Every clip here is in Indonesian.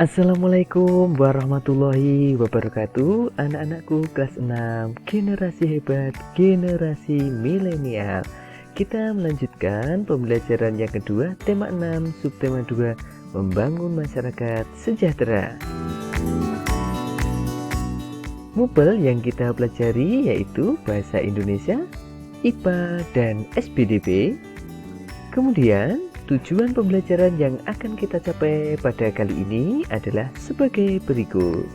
Assalamualaikum warahmatullahi wabarakatuh. Anak-anakku kelas 6 generasi hebat, generasi milenial. Kita melanjutkan pembelajaran yang kedua, tema 6, subtema 2, membangun masyarakat sejahtera. Mupel yang kita pelajari yaitu Bahasa Indonesia, IPA, dan SPDB. Kemudian tujuan pembelajaran yang akan kita capai pada kali ini adalah sebagai berikut.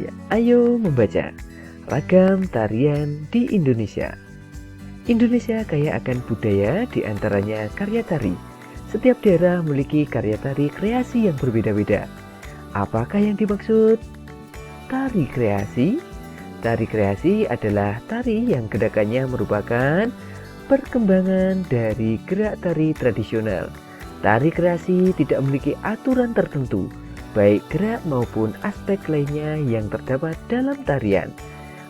Ya, ayo membaca. Ragam tarian di Indonesia. Indonesia kaya akan budaya, diantaranya karya tari. Setiap daerah memiliki karya tari kreasi yang berbeda-beda. Apakah yang dimaksud? Tari kreasi. Tari kreasi adalah tari yang gerakannya merupakan perkembangan dari gerak tari tradisional. Tari kreasi tidak memiliki aturan tertentu, baik gerak maupun aspek lainnya yang terdapat dalam tarian.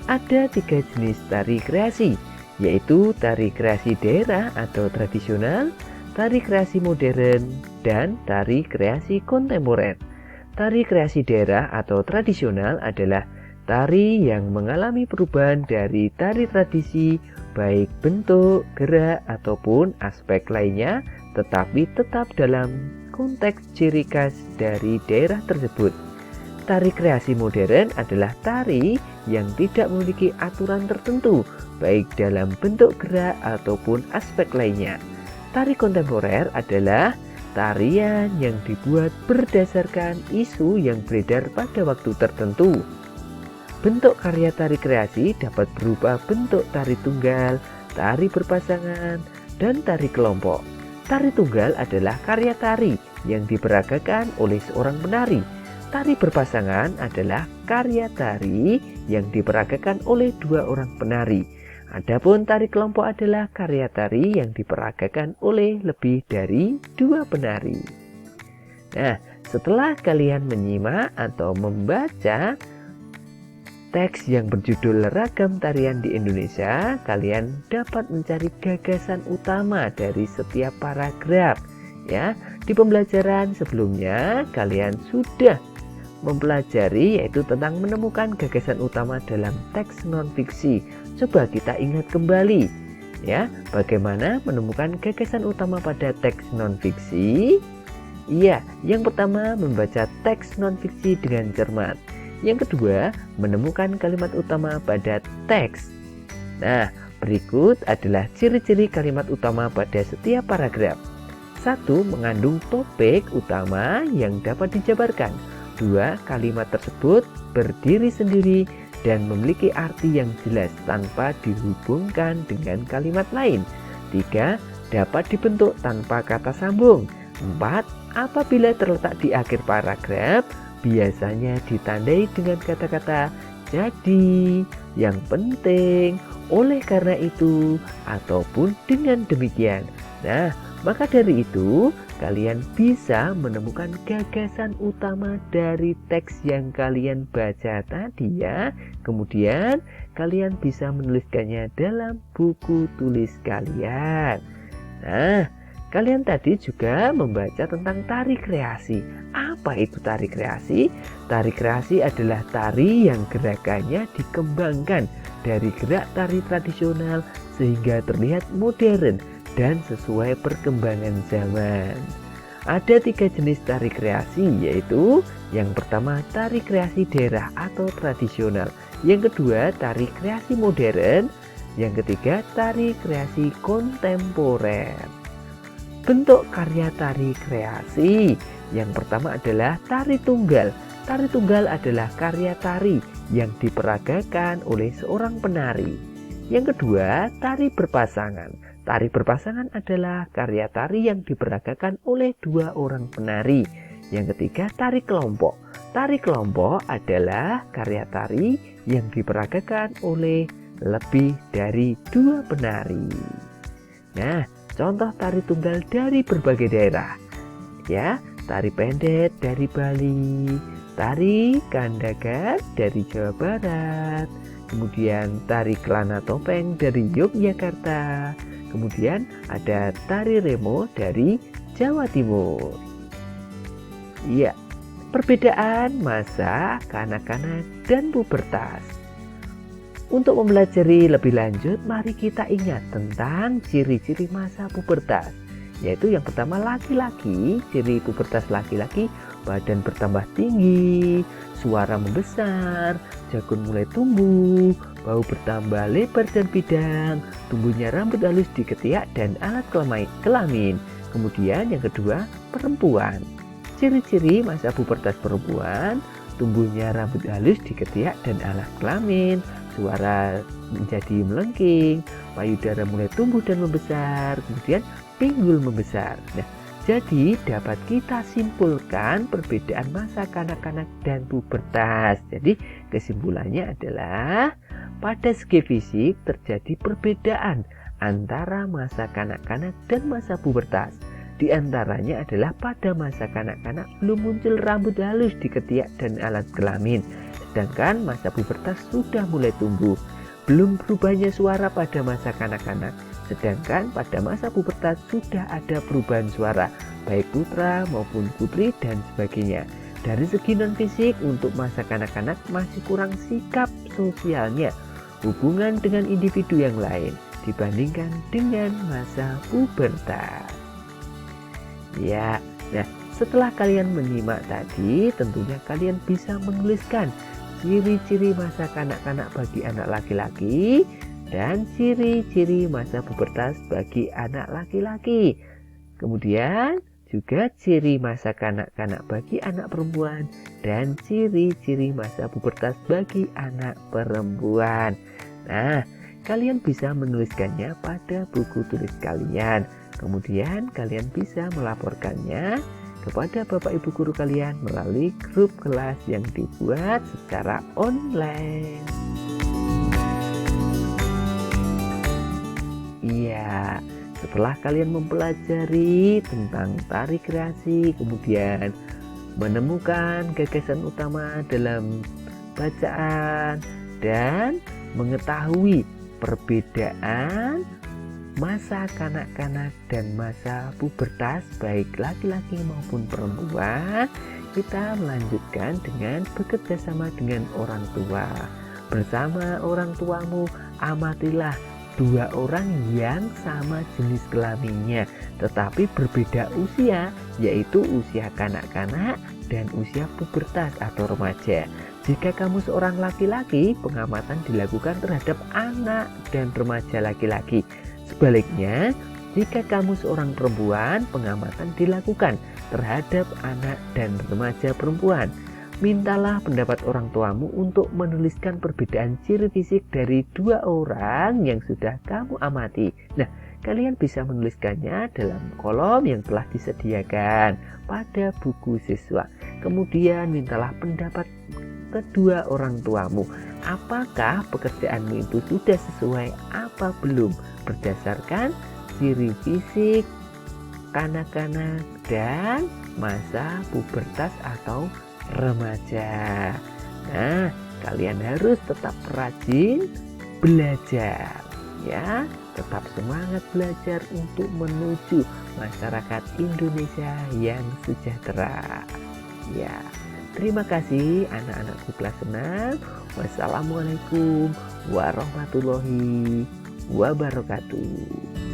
Ada 3 jenis tari kreasi, yaitu tari kreasi daerah atau tradisional, tari kreasi modern, dan tari kreasi kontemporer. Tari kreasi daerah atau tradisional adalah tari yang mengalami perubahan dari tari tradisi, baik bentuk, gerak, ataupun aspek lainnya, tetapi tetap dalam konteks ciri khas dari daerah tersebut. Tari kreasi modern adalah tari yang tidak memiliki aturan tertentu, baik dalam bentuk gerak ataupun aspek lainnya. Tari kontemporer adalah tarian yang dibuat berdasarkan isu yang beredar pada waktu tertentu. Bentuk karya tari kreasi dapat berupa bentuk tari tunggal, tari berpasangan, dan tari kelompok. Tari tunggal adalah karya tari yang diperagakan oleh seorang penari. Tari berpasangan adalah karya tari yang diperagakan oleh 2 orang penari. Adapun tari kelompok adalah karya tari yang diperagakan oleh lebih dari 2 penari. Nah, setelah kalian menyimak atau membaca teks yang berjudul Ragam Tarian di Indonesia, kalian dapat mencari gagasan utama dari setiap paragraf. Ya, di pembelajaran sebelumnya kalian sudah mempelajari yaitu tentang menemukan gagasan utama dalam teks non-fiksi. Coba kita ingat kembali ya, bagaimana menemukan gagasan utama pada teks non-fiksi? Iya, yang pertama membaca teks non-fiksi dengan cermat. Yang kedua, menemukan kalimat utama pada teks. Nah, berikut adalah ciri-ciri kalimat utama pada setiap paragraf. 1. Mengandung topik utama yang dapat dijabarkan. 2. Kalimat tersebut berdiri sendiri dan memiliki arti yang jelas tanpa dihubungkan dengan kalimat lain. 3. Dapat dibentuk tanpa kata sambung. 4. Apabila terletak di akhir paragraf, biasanya ditandai dengan kata-kata jadi, yang penting, oleh karena itu, ataupun dengan demikian. Nah, maka dari itu, kalian bisa menemukan gagasan utama dari teks yang kalian baca tadi ya. Kemudian, kalian bisa menuliskannya dalam buku tulis kalian. Nah, kalian tadi juga membaca tentang tari kreasi. Apa itu tari kreasi? Tari kreasi adalah tari yang gerakannya dikembangkan dari gerak tari tradisional sehingga terlihat modern dan sesuai perkembangan zaman. Ada 3 jenis tari kreasi, yaitu yang pertama tari kreasi daerah atau tradisional, yang kedua tari kreasi modern, yang ketiga tari kreasi kontemporer. Bentuk karya tari kreasi yang pertama adalah tari tunggal. Tari tunggal adalah karya tari yang diperagakan oleh seorang penari. Yang kedua, tari berpasangan. Tari berpasangan adalah karya tari yang diperagakan oleh 2 orang penari. Yang ketiga, tari kelompok. Tari kelompok adalah karya tari yang diperagakan oleh lebih dari 2 penari. Nah, contoh tari tunggal dari berbagai daerah. Ya, tari pendek dari Bali, tari Kandagan dari Jawa Barat, kemudian tari Kelana Topeng dari Yogyakarta, kemudian ada tari Remo dari Jawa Timur. Ya, perbedaan masa kanak-kanak dan pubertas. Untuk mempelajari lebih lanjut, mari kita ingat tentang ciri-ciri masa pubertas. Yaitu yang pertama, laki-laki. Ciri pubertas laki-laki: badan bertambah tinggi, suara membesar, jagung mulai tumbuh, bau bertambah lebar dan bidang, tumbuhnya rambut halus di ketiak dan alat kelamin. Kemudian yang kedua, perempuan. Ciri-ciri masa pubertas perempuan: tumbuhnya rambut halus di ketiak dan alat kelamin, suara menjadi melengking, payudara mulai tumbuh dan membesar, kemudian pinggul membesar. Nah, jadi dapat kita simpulkan perbedaan masa kanak-kanak dan pubertas. Jadi kesimpulannya adalah pada segi fisik terjadi perbedaan antara masa kanak-kanak dan masa pubertas. Di antaranya adalah pada masa kanak-kanak belum muncul rambut halus di ketiak dan alat kelamin, sedangkan masa pubertas sudah mulai tumbuh. Belum berubahnya suara pada masa kanak-kanak, sedangkan pada masa pubertas sudah ada perubahan suara, baik putra maupun putri dan sebagainya. Dari segi non-fisik, untuk masa kanak-kanak masih kurang sikap sosialnya, hubungan dengan individu yang lain dibandingkan dengan masa pubertas. Ya, nah setelah kalian menyimak tadi, tentunya kalian bisa menuliskan ciri-ciri masa kanak-kanak bagi anak laki-laki dan ciri-ciri masa pubertas bagi anak laki-laki. Kemudian juga ciri masa kanak-kanak bagi anak perempuan dan ciri-ciri masa pubertas bagi anak perempuan. Nah, kalian bisa menuliskannya pada buku tulis kalian. Kemudian kalian bisa melaporkannya kepada Bapak Ibu guru kalian melalui grup kelas yang dibuat secara online. Iya, setelah kalian mempelajari tentang tari kreasi, kemudian menemukan gagasan utama dalam bacaan dan mengetahui perbedaan masa kanak-kanak dan masa pubertas baik laki-laki maupun perempuan, kita melanjutkan dengan bekerja sama dengan orang tua. Bersama orang tuamu, amatilah dua orang yang sama jenis kelaminnya tetapi berbeda usia, yaitu usia kanak-kanak dan usia pubertas atau remaja. Jika kamu seorang laki-laki, pengamatan dilakukan terhadap anak dan remaja laki-laki. Sebaliknya, jika kamu seorang perempuan, pengamatan dilakukan terhadap anak dan remaja perempuan. Mintalah pendapat orang tuamu untuk menuliskan perbedaan ciri fisik dari dua orang yang sudah kamu amati. Nah, kalian bisa menuliskannya dalam kolom yang telah disediakan pada buku siswa. Kemudian mintalah pendapat kedua orang tuamu. Apakah pekerjaanmu itu sudah sesuai apa belum? Berdasarkan ciri fisik kanak-kanak dan masa pubertas atau remaja. Nah, kalian harus tetap rajin belajar ya, tetap semangat belajar untuk menuju masyarakat Indonesia yang sejahtera. Ya, terima kasih anak-anakku kelas 6. Wassalamualaikum warahmatullahi wabarakatuh.